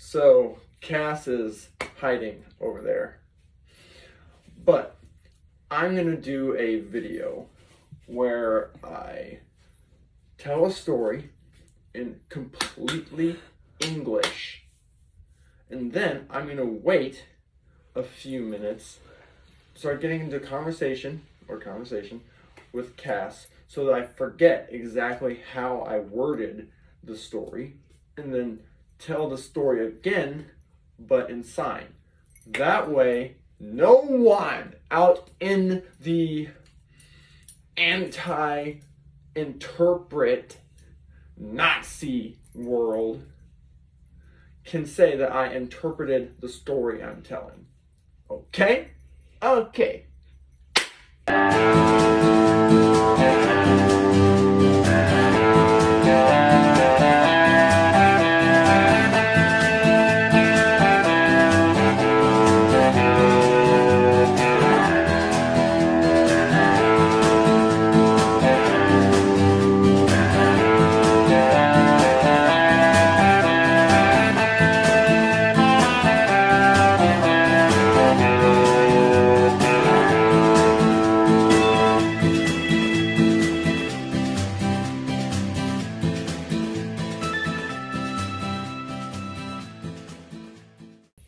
So Cass is hiding over there. But I'm going to do a video where I tell a story in completely English. And then I'm going to wait a few minutes, start getting into conversation with Cass so that I forget exactly how I worded the story, and then tell the story again, but in sign. That way, no one out in the anti-interpret Nazi world can say that I interpreted the story I'm telling. Okay? Okay.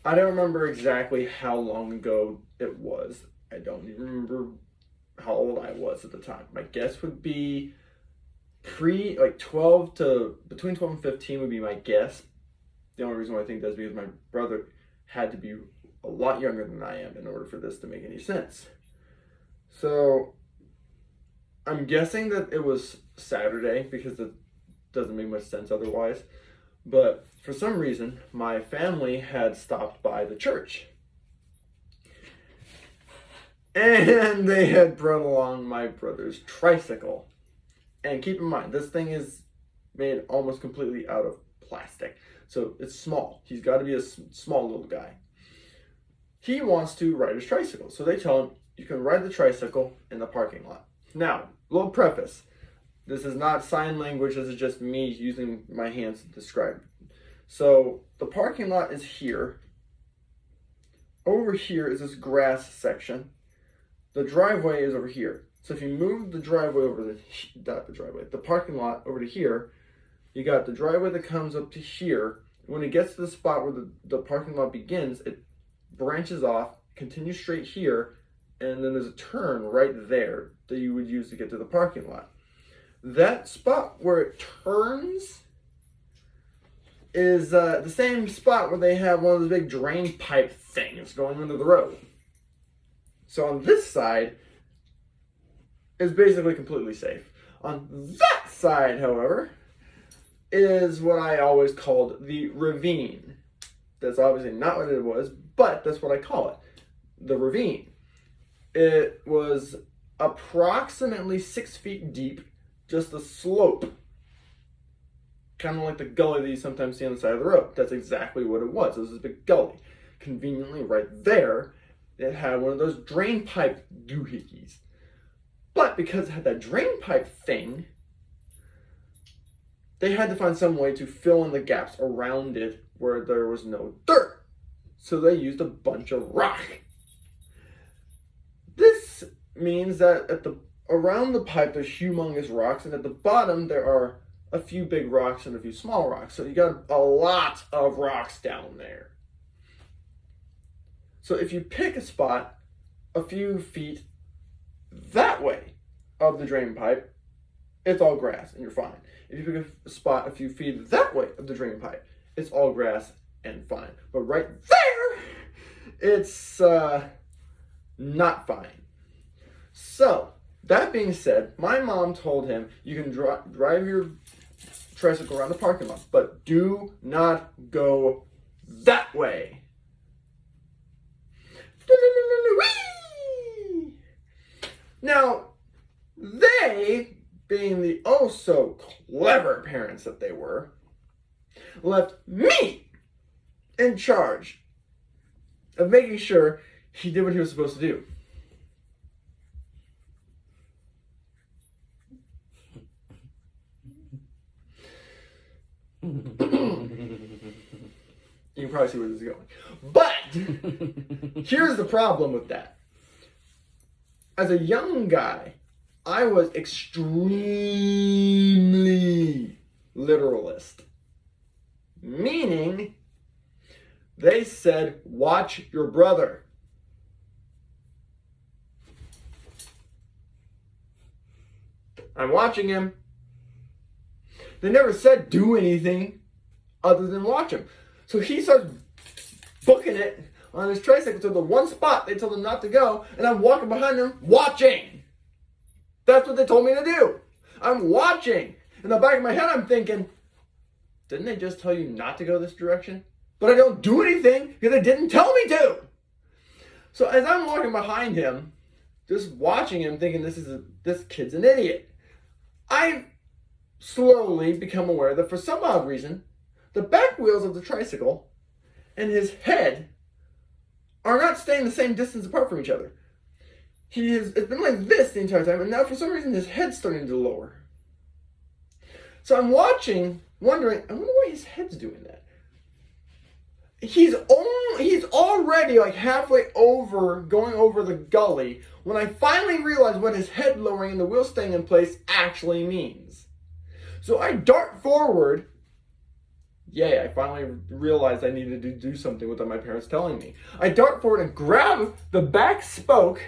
I don't remember exactly how long ago it was. I don't even remember how old I was at the time. My guess would be between 12 and 15 would be my guess. The only reason why I think that is because my brother had to be a lot younger than I am in order for this to make any sense. So I'm guessing that it was Saturday because it doesn't make much sense otherwise. But for some reason, my family had stopped by the church. And they had brought along my brother's tricycle. And keep in mind, this thing is made almost completely out of plastic. So it's small. He's got to be a small little guy. He wants to ride his tricycle. So they tell him, you can ride the tricycle in the parking lot. Now, little preface. This is not sign language. This is just me using my hands to describe. So the parking lot is here. Over here is this grass section. The driveway is over here. So if you move the driveway over the parking lot over to here, you got the driveway that comes up to here. When it gets to the spot where the parking lot begins, it branches off, continues straight here, and then there's a turn right there that you would use to get to the parking lot. That spot where it turns is the same spot where they have one of those big drain pipe things going under the road. So on this side is basically completely safe. On that side, however, is what I always called the ravine. That's obviously not what it was, but that's what I call it, the ravine. It was approximately 6 feet deep, just a slope, kind of like the gully that you sometimes see on the side of the road. That's exactly what it was. It was a big gully. Conveniently, right there, it had one of those drain pipe doohickeys. But because it had that drain pipe thing, they had to find some way to fill in the gaps around it where there was no dirt. So they used a bunch of rock. This means that around the pipe there's humongous rocks, and at the bottom there are a few big rocks and a few small rocks. So you got a lot of rocks down there. So if you pick a spot a few feet that way of the drain pipe, it's all grass and you're fine. If you pick a spot a few feet that way of the drain pipe, it's all grass and fine. But right there, it's not fine. So, that being said, my mom told him, you can drive your tricycle around the parking lot, but do not go that way. Now, they, being the oh so clever parents that they were, left me in charge of making sure he did what he was supposed to do. You can probably see where this is going. But here's the problem with that. As a young guy, I was extremely literalist. Meaning, they said, watch your brother. I'm watching him. They never said do anything other than watch him. So he starts booking it on his tricycle to the one spot they told him not to go, and I'm walking behind him watching. That's what they told me to do. I'm watching. In the back of my head, I'm thinking, didn't they just tell you not to go this direction? But I don't do anything because they didn't tell me to. So as I'm walking behind him, just watching him, thinking this kid's an idiot, I've slowly become aware that for some odd reason, the back wheels of the tricycle and his head are not staying the same distance apart from each other. It's been like this the entire time, and now for some reason his head's starting to lower. So I'm watching, wondering, I wonder why his head's doing that. He's already like halfway over, going over the gully, when I finally realize what his head lowering and the wheel staying in place actually means. So I dart forward. Yay, I finally realized I needed to do something without my parents telling me. I dart forward and grab the back spoke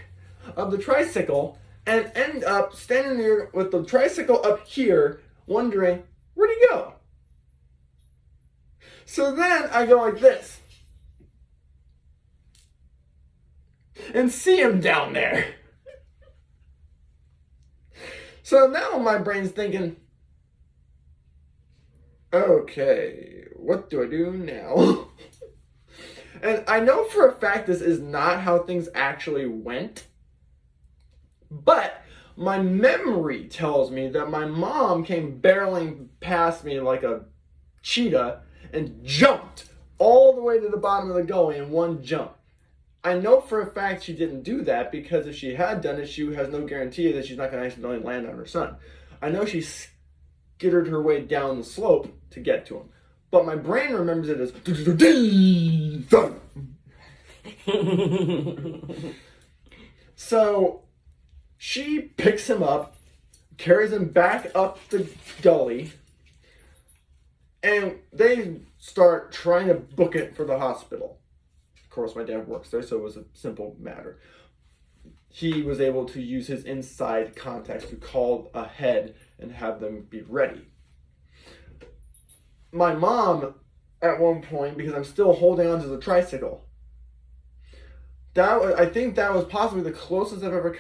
of the tricycle and end up standing there with the tricycle up here, wondering, where'd he go? So then I go like this and see him down there. So now my brain's thinking, okay, what do I do now? And I know for a fact this is not how things actually went, but my memory tells me that my mom came barreling past me like a cheetah and jumped all the way to the bottom of the gully in one jump. I know for a fact she didn't do that because if she had done it, she has no guarantee that she's not going to accidentally land on her son. I know she skittered her way down the slope to get to him, but my brain remembers it as thud. So she picks him up, carries him back up the gully, and they start trying to book it for the hospital. Of course, my dad works there, so it was a simple matter. He was able to use his inside contacts to call ahead and have them be ready. My mom, at one point, because I'm still holding onto the tricycle, I think that was possibly the closest I've ever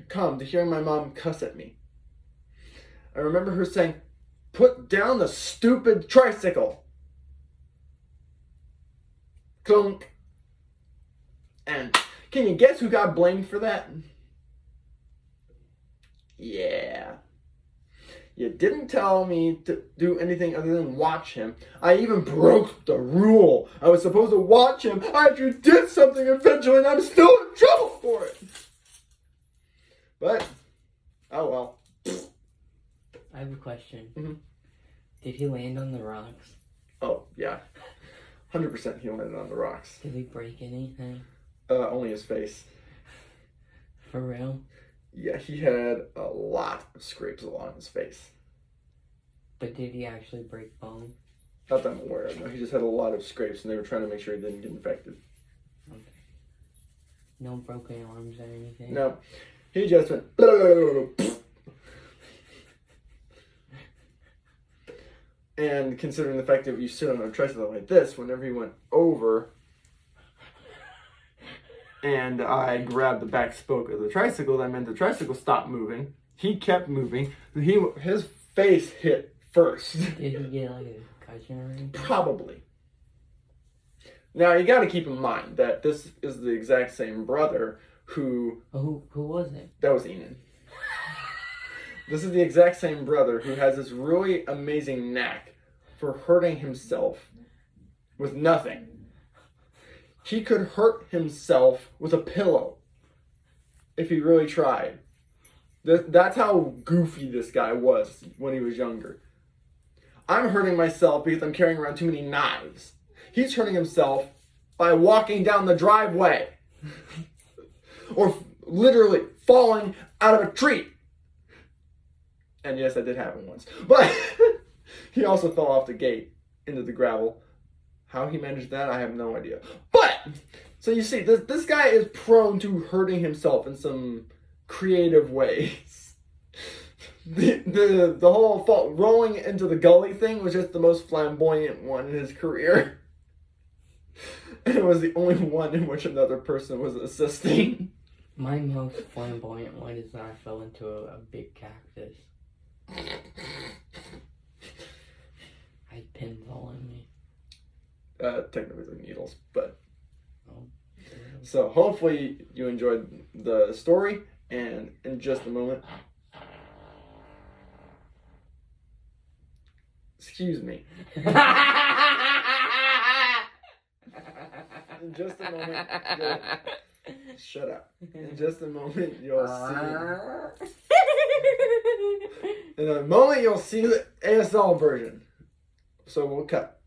come to hearing my mom cuss at me. I remember her saying, "Put down the stupid tricycle." Clunk. And can you guess who got blamed for that? Yeah. You didn't tell me to do anything other than watch him. I even broke the rule. I was supposed to watch him. I actually did something eventually, and I'm still in trouble for it. But, oh well. I have a question. Mm-hmm. Did he land on the rocks? Oh, yeah. 100% he landed on the rocks. Did he break anything? Only his face. For real? Yeah, he had a lot of scrapes along his face. But did he actually break bone? Not that I'm aware of. No, he just had a lot of scrapes, and they were trying to make sure he didn't get infected. Okay. No broken arms or anything? No. He just went... And considering the fact that you sit on a tricycle like this, whenever he went over... and I grabbed the back spoke of the tricycle, that meant the tricycle stopped moving. He kept moving. His face hit first. Did he get like a concussion or anything? Probably. Now, you got to keep in mind that this is the exact same brother who... Who was it? That was Enan. This is the exact same brother who has this really amazing knack for hurting himself with nothing. He could hurt himself with a pillow if he really tried. That's how goofy this guy was when he was younger. I'm hurting myself because I'm carrying around too many knives. He's hurting himself by walking down the driveway. Or literally falling out of a tree. And yes, that did happen once. But he also fell off the gate into the gravel. How he managed that, I have no idea. But, so you see, this guy is prone to hurting himself in some creative ways. The whole rolling into the gully thing was just the most flamboyant one in his career. And it was the only one in which another person was assisting. My most flamboyant one is that I fell into a big cactus. I had pins all in me. Technically like needles, but... Oh. So hopefully you enjoyed the story, and in just a moment... Excuse me. In just a moment, shut up. In just a moment, you'll see. In a moment, you'll see the ASL version. So we'll cut.